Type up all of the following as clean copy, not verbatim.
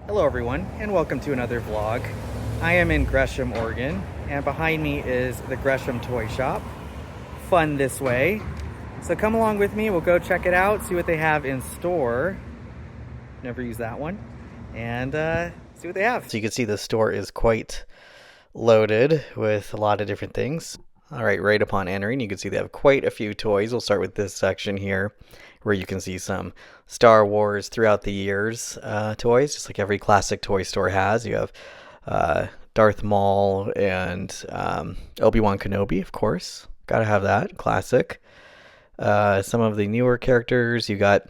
Hello everyone, and welcome to another vlog. I am in Gresham, Oregon, and behind me is the Gresham Toy Shop. Fun this way. So come along with me, we'll go check it out, see what they have in store. Never use that one. And see what they have. So you can see the store is quite loaded with a lot of different things. All right upon entering, you can see they have quite a few toys. We'll start with this section here, where you can see some Star Wars throughout the years toys, just like every classic toy store has. You have Darth Maul and Obi-Wan Kenobi, of course. Gotta have that, classic. Some of the newer characters, you got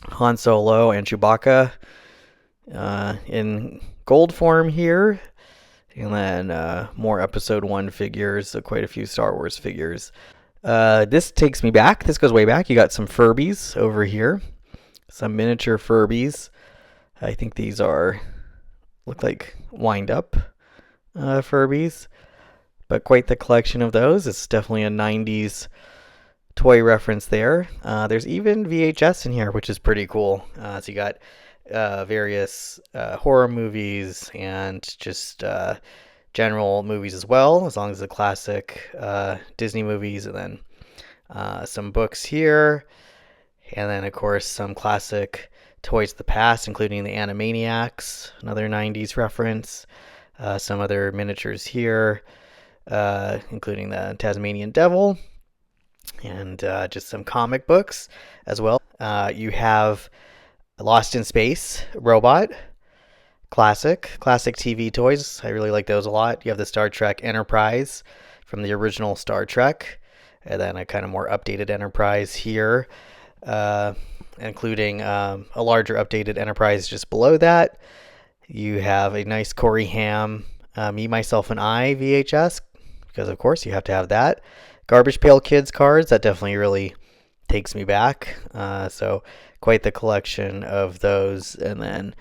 Han Solo and Chewbacca in gold form here. And then more episode 1 figures, so quite a few Star Wars figures. This takes me back. This goes way back. You got some Furbies over here. Some miniature Furbies. I think these look like wind-up Furbies. But quite the collection of those. It's definitely a 90s toy reference there. There's even VHS in here, which is pretty cool. So you got various horror movies and just general movies as well, as long as the classic Disney movies, and then some books here, and then of course some classic toys of the past, including the Animaniacs, another 90s reference, some other miniatures here, including the Tasmanian Devil, and just some comic books as well. You have Lost in Space robot, classic TV toys. I really like those a lot. You have the Star Trek Enterprise from the original Star Trek, and then a kind of more updated Enterprise here, including a larger updated Enterprise just below that. You have a nice Corey Haim Me, Myself, and I VHS, because of course you have to have that. Garbage Pail Kids cards, that definitely really takes me back. So quite the collection of those, and then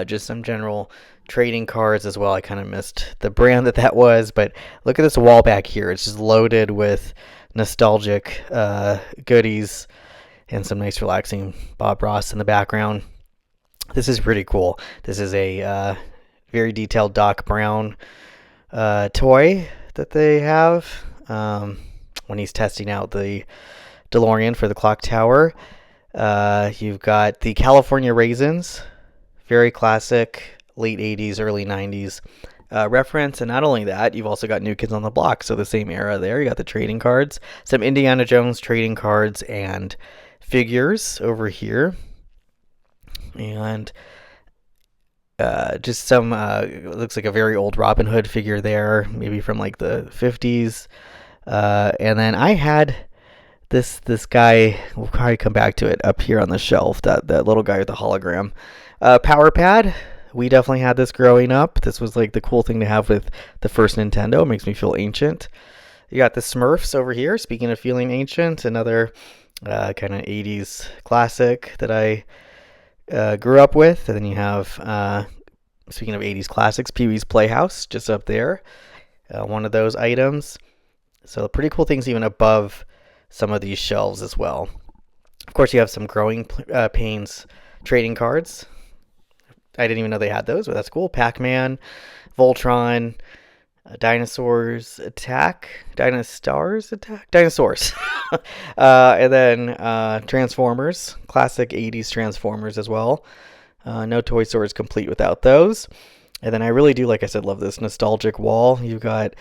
just some general trading cards as well. I kind of missed the brand that was, but look at this wall back here. It's just loaded with nostalgic goodies and some nice relaxing Bob Ross in the background. This is pretty cool. This is a very detailed Doc Brown toy that they have when he's testing out the DeLorean for the clock tower. You've got the California Raisins, very classic late 80s, early 90s reference. And not only that, you've also got New Kids on the Block, so the same era there. You got the trading cards, some Indiana Jones trading cards and figures over here. And just some, looks like a very old Robin Hood figure there, maybe from like the 50s. And then I had this guy, we'll probably come back to it, up here on the shelf, that little guy with the hologram. Power Pad, we definitely had this growing up. This was like the cool thing to have with the first Nintendo. It makes me feel ancient. You got the Smurfs over here, speaking of feeling ancient, another kind of 80s classic that I grew up with. And then you have, speaking of 80s classics, Pee-wee's Playhouse just up there, one of those items. So pretty cool things even above some of these shelves as well. Of course, you have some Growing Pains trading cards. I didn't even know they had those, but that's cool. Pac-Man, Voltron, Dinosaurs Attack, Dinosaurs, and then Transformers, classic 80s Transformers as well. No toy store is complete without those. And then I really do, like I said, love this nostalgic wall. You've got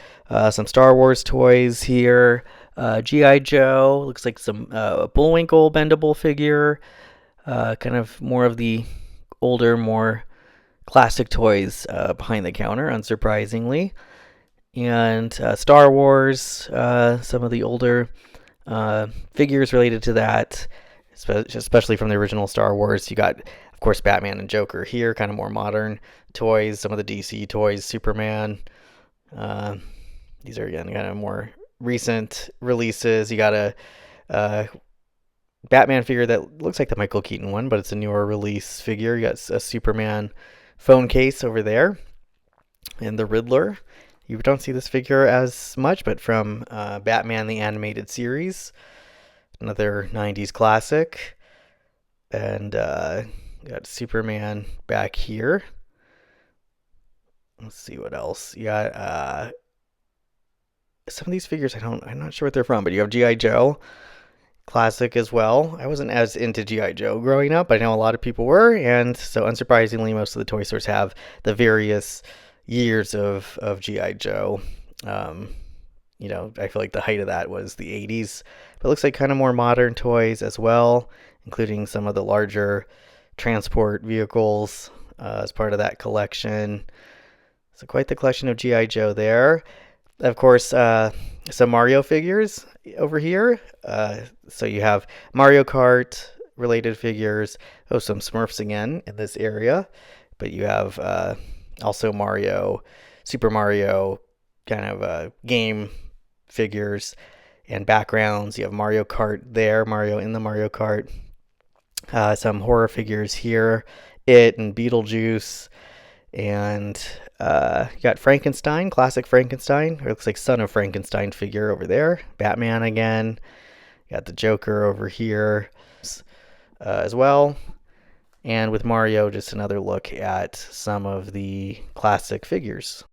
some Star Wars toys here. G.I. Joe, looks like some Bullwinkle bendable figure. Kind of more of the older, more classic toys behind the counter, unsurprisingly. And Star Wars, some of the older figures related to that, especially from the original Star Wars. You got, of course, Batman and Joker here, kind of more modern toys. Some of the DC toys, Superman. These are, again, kind of more recent releases. You got a Batman figure that looks like the Michael Keaton one, but it's a newer release figure. You got a Superman phone case over there, and the Riddler. You don't see this figure as much, but from Batman the Animated Series, another 90s classic. And got Superman back here. Let's see what else. You got some of these figures I'm not sure what they're from, but you have G.I. Joe, classic as well. I wasn't as into G.I. Joe growing up. I know a lot of people were, and so unsurprisingly, most of the toy stores have the various years of G.I. Joe. I feel like the height of that was the 80s, but it looks like kind of more modern toys as well, including some of the larger transport vehicles as part of that collection. So quite the collection of G.I. Joe there. Of course, some Mario figures over here. So you have Mario Kart related figures. Oh, some Smurfs again in this area. But you have also Super Mario kind of game figures and backgrounds. You have Mario Kart there, Mario in the Mario Kart. Some horror figures here. It and Beetlejuice. And you got Frankenstein, classic Frankenstein. It looks like Son of Frankenstein figure over there. Batman again. You got the Joker over here as well. And with Mario, just another look at some of the classic figures.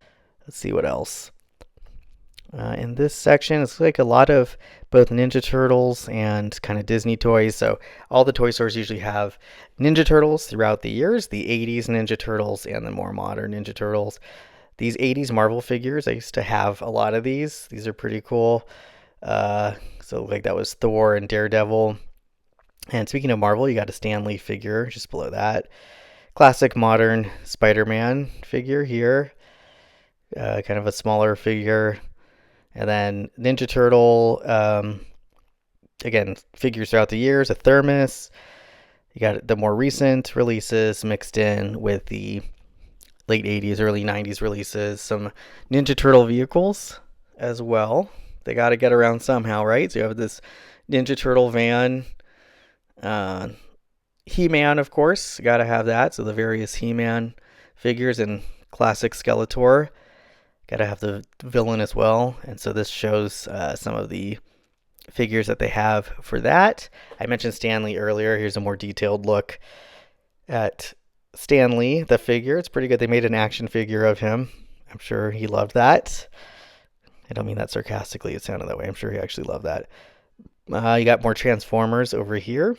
Let's see what else. In this section, it's like a lot of both Ninja Turtles and kind of Disney toys. So all the toy stores usually have Ninja Turtles throughout the years, the 80s Ninja Turtles and the more modern Ninja Turtles. These 80s Marvel figures, I used to have a lot of these. These are pretty cool. So like that was Thor and Daredevil. And speaking of Marvel, you got a Stan Lee figure just below that. Classic modern Spider-Man figure here. Kind of a smaller figure. And then Ninja Turtle, again, figures throughout the years, a thermos. You got the more recent releases mixed in with the late 80s, early 90s releases. Some Ninja Turtle vehicles as well. They got to get around somehow, right? So you have this Ninja Turtle van. He-Man, of course, got to have that. So the various He-Man figures and classic Skeletor. Got to have the villain as well. And so this shows some of the figures that they have for that. I mentioned Stan Lee earlier. Here's a more detailed look at Stan Lee, the figure. It's pretty good. They made an action figure of him. I'm sure he loved that. I don't mean that sarcastically. It sounded that way. I'm sure he actually loved that. You got more Transformers over here.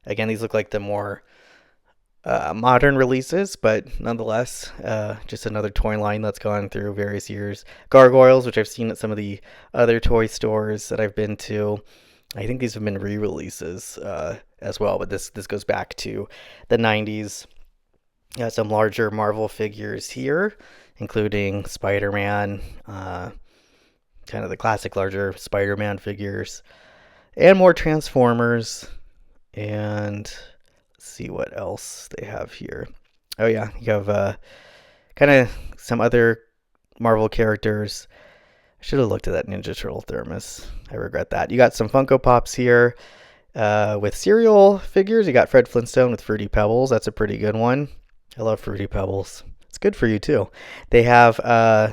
Again, these look like the more modern releases, but nonetheless, just another toy line that's gone through various years. Gargoyles, which I've seen at some of the other toy stores that I've been to. I think these have been re-releases as well, but this goes back to the 90s. Some larger Marvel figures here, including Spider-Man, kind of the classic larger Spider-Man figures, and more Transformers, and see what else they have here. Oh yeah, you have kind of some other Marvel characters. I should have looked at that Ninja Turtle thermos. I regret that. You got some Funko Pops here with cereal figures. You got Fred Flintstone with Fruity Pebbles. That's a pretty good one. I love Fruity Pebbles. It's good for you too. They have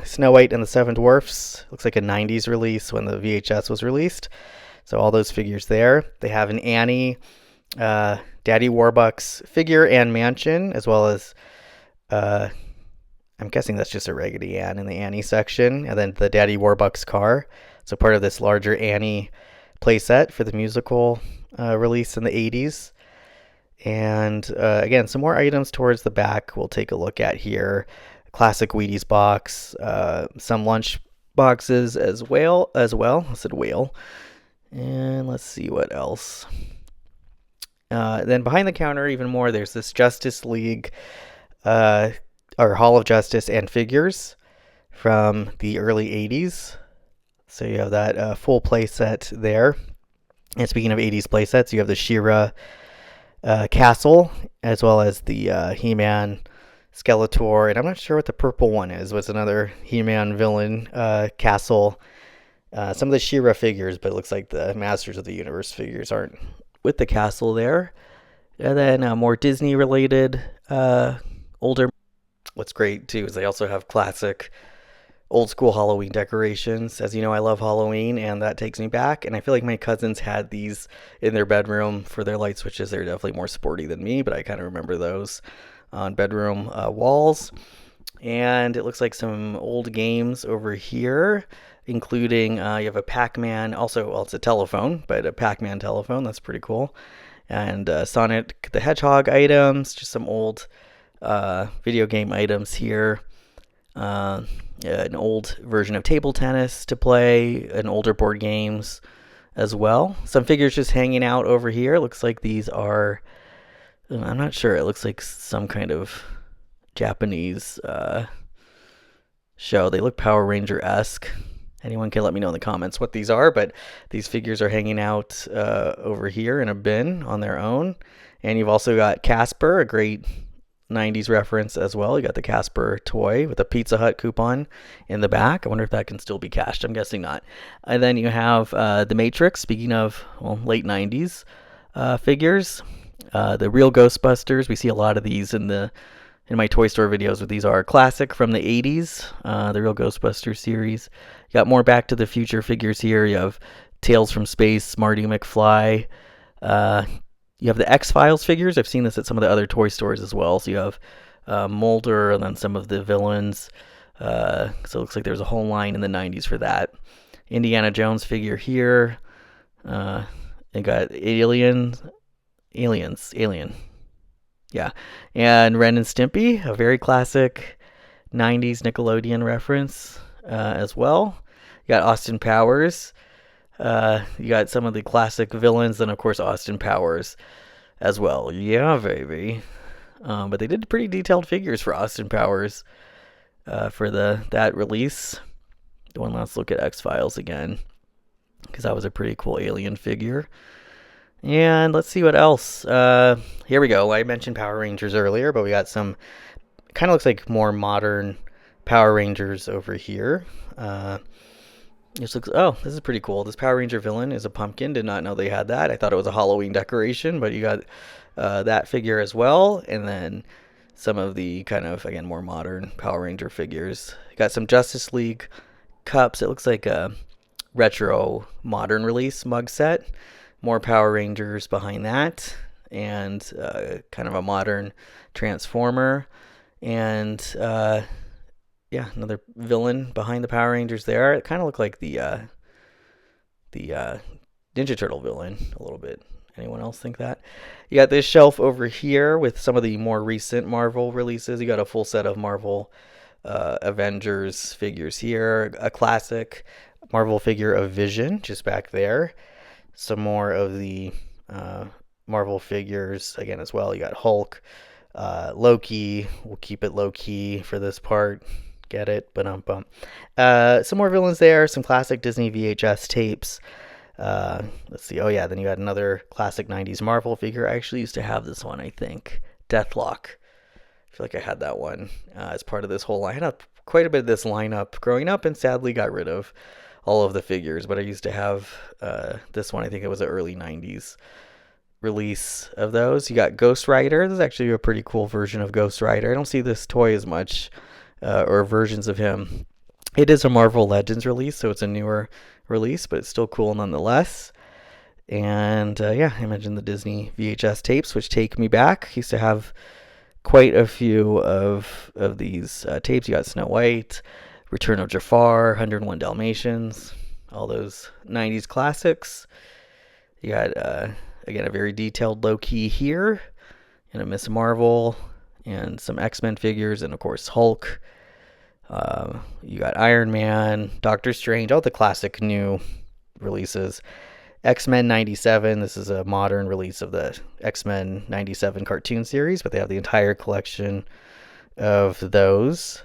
Snow White and the Seven Dwarfs. Looks like a 90s release when the VHS was released. So all those figures there. They have an Annie, Daddy Warbucks figure and mansion, as well as I'm guessing that's just a Raggedy Ann in the Annie section, and then the Daddy Warbucks car. So part of this larger Annie playset for the musical release in the 80s. And again, some more items towards the back we'll take a look at here. Classic Wheaties box, some lunch boxes as well. I said whale. And let's see what else. Then behind the counter, even more, there's this Justice League, or Hall of Justice and figures from the early 80s. So you have that full play set there. And speaking of 80s play sets, you have the She-Ra castle, as well as the He-Man Skeletor. And I'm not sure what the purple one is. What's another He-Man villain castle. Some of the She-Ra figures, but it looks like the Masters of the Universe figures aren't with the castle there. And then more Disney related older. What's great too is they also have classic old school Halloween decorations. As you know, I love Halloween, and that takes me back. And I feel like my cousins had these in their bedroom for their light switches. They're definitely more sporty than me, but I kind of remember those on bedroom walls. And it looks like some old games over here, including you have a Pac-Man. Also, well, it's a telephone, but a Pac-Man telephone. That's pretty cool. And Sonic the Hedgehog items, just some old video game items here. An old version of table tennis to play, and older board games as well. Some figures just hanging out over here. Looks like these are, I'm not sure, it looks like some kind of Japanese show. They look Power Ranger-esque. Anyone can let me know in the comments what these are, but these figures are hanging out over here in a bin on their own. And you've also got Casper, a great 90s reference as well. You got the Casper toy with a Pizza Hut coupon in the back. I wonder if that can still be cashed. I'm guessing not. And then you have the Matrix, speaking of, well, late 90s figures. The real Ghostbusters. We see a lot of these in my Toy Store videos, but these are classic from the 80s, the real Ghostbusters series. You got more Back to the Future figures here. You have Tales from Space, Marty McFly. You have the X-Files figures. I've seen this at some of the other toy stores as well. So you have Mulder and then some of the villains. So it looks like there's a whole line in the 90s for that. Indiana Jones figure here. You got Alien. Yeah. And Ren and Stimpy, a very classic 90s Nickelodeon reference as well. You got Austin Powers. You got some of the classic villains, and of course Austin Powers as well. Yeah, baby. But they did pretty detailed figures for Austin Powers for that release. One last look at X-Files again, because that was a pretty cool alien figure. And let's see what else. Here we go. I mentioned Power Rangers earlier, but we got some kind of looks like more modern Power Rangers over here. This is pretty cool. This Power Ranger villain is a pumpkin. Did not know they had that. I thought it was a Halloween decoration, but you got that figure as well. And then some of the kind of, again, more modern Power Ranger figures. You got some Justice League cups. It looks like a retro modern release mug set. More Power Rangers behind that. And kind of a modern Transformer. And yeah, another villain behind the Power Rangers there. It kind of looked like the Ninja Turtle villain a little bit. Anyone else think that? You got this shelf over here with some of the more recent Marvel releases. You got a full set of Marvel Avengers figures here. A classic Marvel figure of Vision just back there. Some more of the Marvel figures again as well. You got Hulk, Loki. We'll keep it low key for this part. Get it? Some more villains there. Some classic Disney VHS tapes. Let's see. Oh yeah, then you got another classic 90s Marvel figure. I actually used to have this one, I think. Deathlock. I feel like I had that one as part of this whole line. I had quite a bit of this lineup growing up and sadly got rid of all of the figures. But I used to have this one. I think it was an early 90s release of those. You got Ghost Rider. This is actually a pretty cool version of Ghost Rider. I don't see this toy as much or versions of him. It is a Marvel Legends release, so it's a newer release, but it's still cool nonetheless. And yeah, I mentioned the Disney VHS tapes, which take me back. I used to have quite a few of these tapes. You got Snow White, Return of Jafar, 101 Dalmatians, all those 90s classics. You got, again, a very detailed low-key here, and a Miss Marvel, and some X-Men figures, and of course Hulk. You got Iron Man, Doctor Strange, all the classic new releases. X-Men 97, this is a modern release of the X-Men 97 cartoon series, but they have the entire collection of those.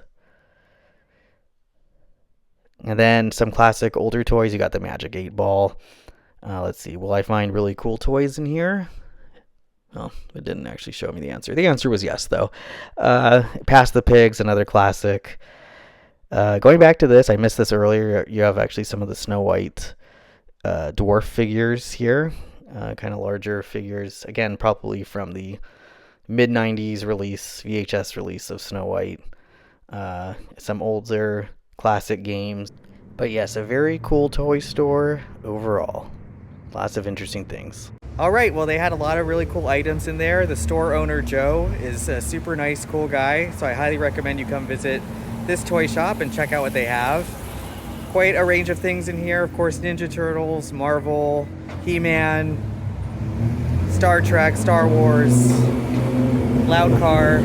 And then some classic older toys. You got the Magic 8 Ball. Let's see, will I find really cool toys in here? Oh, it didn't actually show me the answer. The answer was yes, though. Pass the Pigs, another classic. Going back to this, I missed this earlier. You have actually some of the Snow White dwarf figures here. Kind of larger figures. Again, probably from the mid-90s release, VHS release of Snow White. Some older classic games. But yes, a very cool toy store overall. Lots of interesting things. All right, well, they had a lot of really cool items in there. The store owner, Joe, is a super nice, cool guy, so I highly recommend you come visit this toy shop and check out what they have. Quite a range of things in here. Of course, Ninja Turtles, Marvel, He-Man, Star Trek, Star Wars, Loud Car.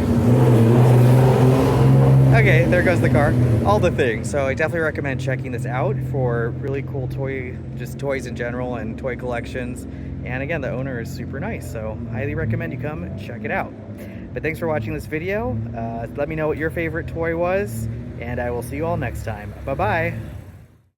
Okay, there goes the car. All the things. So I definitely recommend checking this out for really cool just toys in general and toy collections. And again, the owner is super nice, so highly recommend you come and check it out. But thanks for watching this video. Let me know what your favorite toy was, and I will see you all next time. Bye-bye.